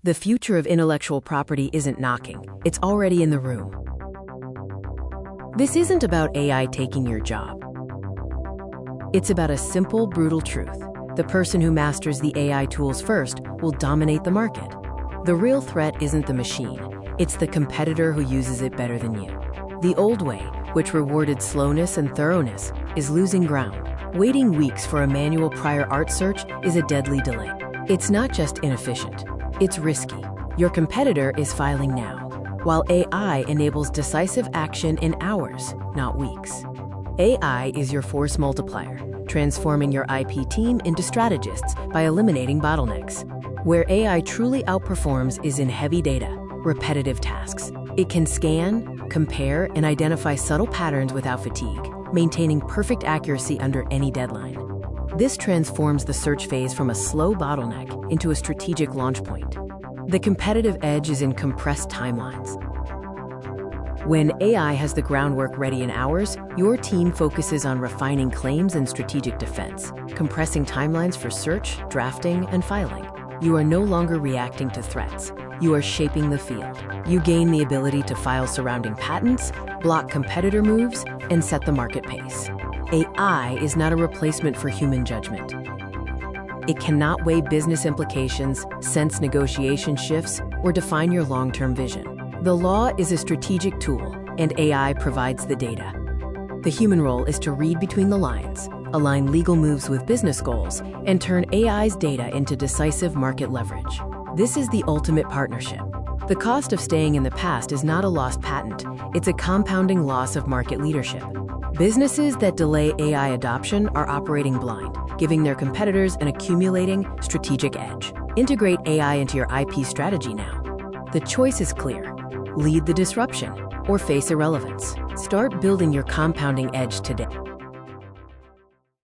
The future of intellectual property isn't knocking, it's already in the room. This isn't about AI taking your job. It's about a simple, brutal truth. The person who masters the AI tools first will dominate the market. The real threat isn't the machine, it's the competitor who uses it better than you. The old way, which rewarded slowness and thoroughness, is losing ground. Waiting weeks for a manual prior art search is a deadly delay. It's not just inefficient, it's risky. Your competitor is filing now, while AI enables decisive action in hours, not weeks. AI is your force multiplier, transforming your IP team into strategists by eliminating bottlenecks. Where AI truly outperforms is in heavy data, repetitive tasks. It can scan, compare, and identify subtle patterns without fatigue, maintaining perfect accuracy under any deadline. This transforms the search phase from a slow bottleneck into a strategic launch point. The competitive edge is in compressed timelines. When AI has the groundwork ready in hours, your team focuses on refining claims and strategic defense, compressing timelines for search, drafting, and filing. You are no longer reacting to threats. You are shaping the field. You gain the ability to file surrounding patents, block competitor moves, and set the market pace. AI is not a replacement for human judgment. It cannot weigh business implications, sense negotiation shifts, or define your long-term vision. The law is a strategic tool, and AI provides the data. The human role is to read between the lines, align legal moves with business goals, and turn AI's data into decisive market leverage. This is the ultimate partnership. The cost of staying in the past is not a lost patent, it's a compounding loss of market leadership. Businesses that delay AI adoption are operating blind, giving their competitors an accumulating strategic edge. Integrate AI into your IP strategy now. The choice is clear. Lead the disruption or face irrelevance. Start building your compounding edge today.